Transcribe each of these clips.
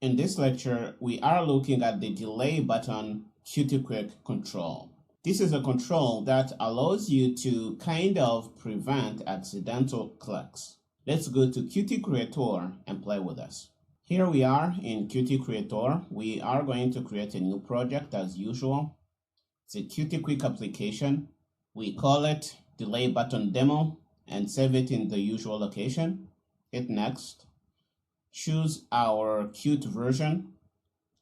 In this lecture, we are looking at the delay button Qt Quick control. This is a control that allows you to kind of prevent accidental clicks. Let's go to Qt Creator and play with us. Here we are in Qt Creator. We are going to create a new project as usual. It's a Qt Quick application. We call it Delay Button Demo and save it in the usual location. Hit Next. Choose our Qt version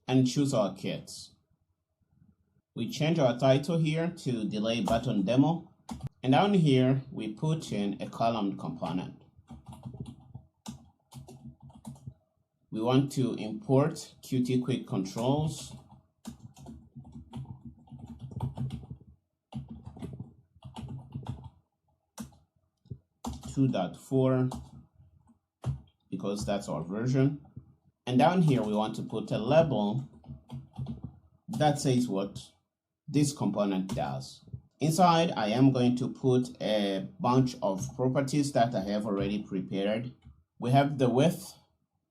and choose our kits. We change our title here to Delay Button Demo, and down here we put in a column component. We want to import Qt Quick controls. .4 because that's our version. And down here we want to put a label that says what this component does. Inside I am going to put a bunch of properties that I have already prepared. We have the width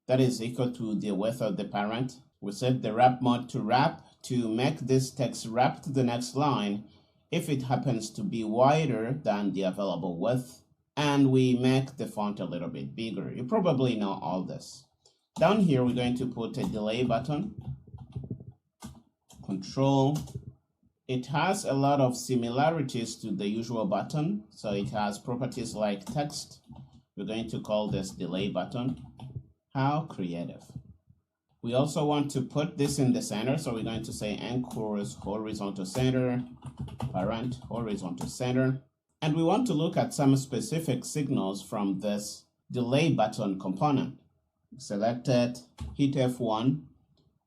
that is equal to the width of the parent. We set the wrap mode to wrap to make this text wrap to the next line if it happens to be wider than the available width. And we make the font a little bit bigger. You probably know all this. Down here, we're going to put a delay button, control. It has a lot of similarities to the usual button. So it has properties like text. We're going to call this delay button. How creative. We also want to put this in the center. So we're going to say anchors horizontal center, parent horizontal center. And we want to look at some specific signals from this delay button component. Select it, hit F1,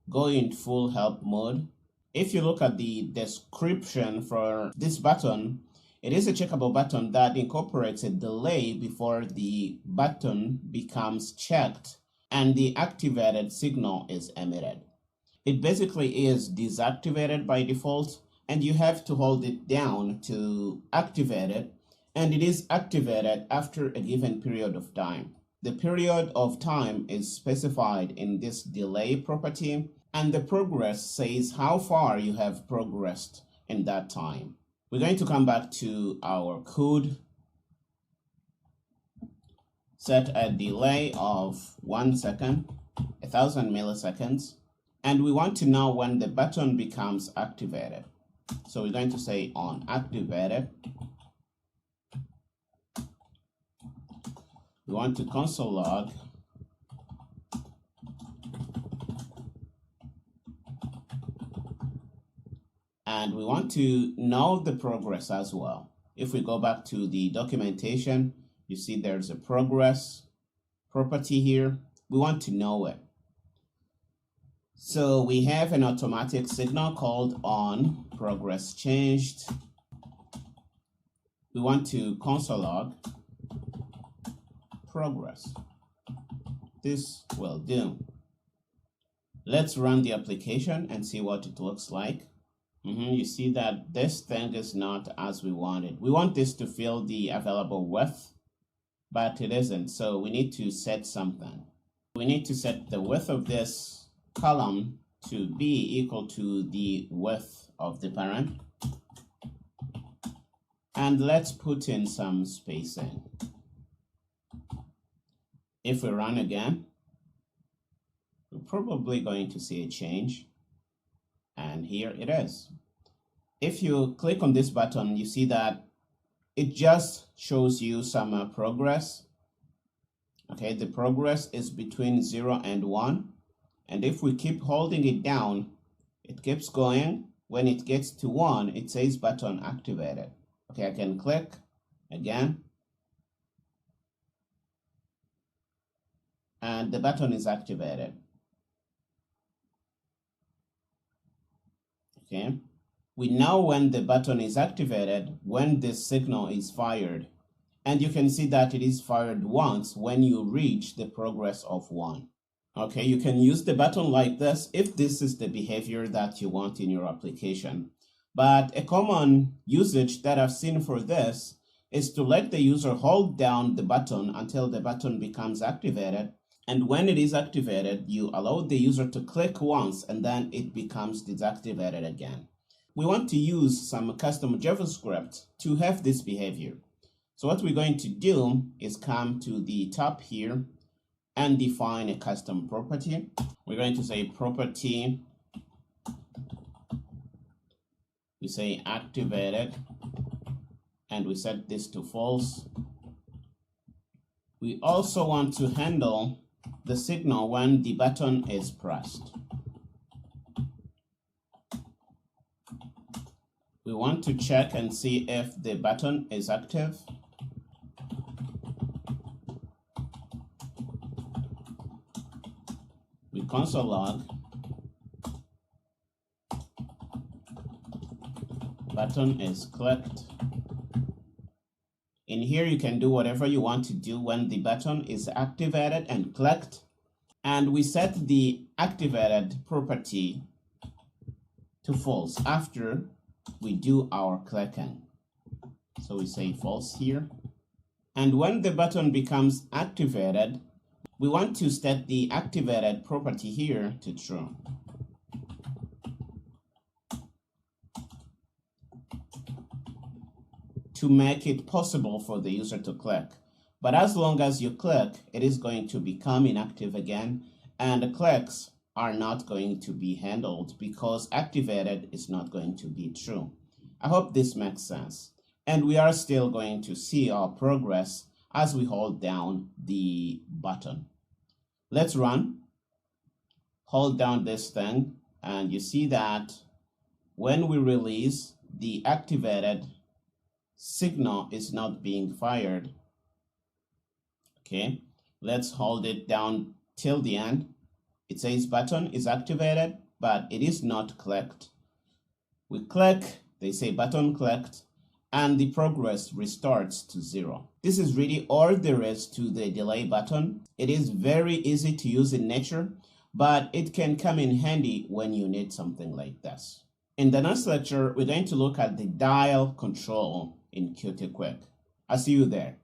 go in full help mode. If you look at the description for this button, it is a checkable button that incorporates a delay before the button becomes checked and the activated signal is emitted. It basically is deactivated by default, and you have to hold it down to activate it, and it is activated after a given period of time. The period of time is specified in this delay property, and the progress says how far you have progressed in that time. We're going to come back to our code, set a delay of 1 second, 1000 milliseconds, and we want to know when the button becomes activated. So we're going to say on activated. We want to console log and we want to know the progress as well. If we go back to the documentation, you see there's a progress property here. We want to know it. So we have an automatic signal called on progress changed. We want to console log progress. This will do. Let's run the application and see what it looks like. You see that this thing is not as we wanted. We want this to fill the available width, but it isn't. So we need to set something. We need to set the width of this column to be equal to the width of the parent. And let's put in some spacing. If we run again, we're probably going to see a change. And here it is. If you click on this button, you see that it just shows you some progress. Okay, the progress is between 0 and 1. And if we keep holding it down, it keeps going. When it gets to 1, it says button activated. Okay, I can click again. And the button is activated. Okay, we know when the button is activated when this signal is fired. And you can see that it is fired once when you reach the progress of 1. Okay, you can use the button like this if this is the behavior that you want in your application. But a common usage that I've seen for this is to let the user hold down the button until the button becomes activated And when it is activated, you allow the user to click once and then it becomes deactivated again. We want to use some custom JavaScript to have this behavior. So what we're going to do is come to the top here and define a custom property. We're going to say property, we say activated, and we set this to false. We also want to handle the signal when the button is pressed. We want to check and see if the button is active. We console log, button is clicked. In here, you can do whatever you want to do when the button is activated and clicked. And we set the activated property to false after we do our clicking. So we say false here. And when the button becomes activated, we want to set the activated property here to true. To make it possible for the user to click. But as long as you click, it is going to become inactive again, and the clicks are not going to be handled because activated is not going to be true. I hope this makes sense. And we are still going to see our progress as we hold down the button. Let's run. Hold down this thing, and you see that when we release, the activated signal is not being fired. Okay, let's hold it down till the end. It says button is activated, but it is not clicked. We click, they say button clicked, and the progress restarts to 0. This is really all there is to the delay button. It is very easy to use in nature, but it can come in handy when you need something like this. In the next lecture, we're going to look at the dial control in Qt Quick. I'll see you there.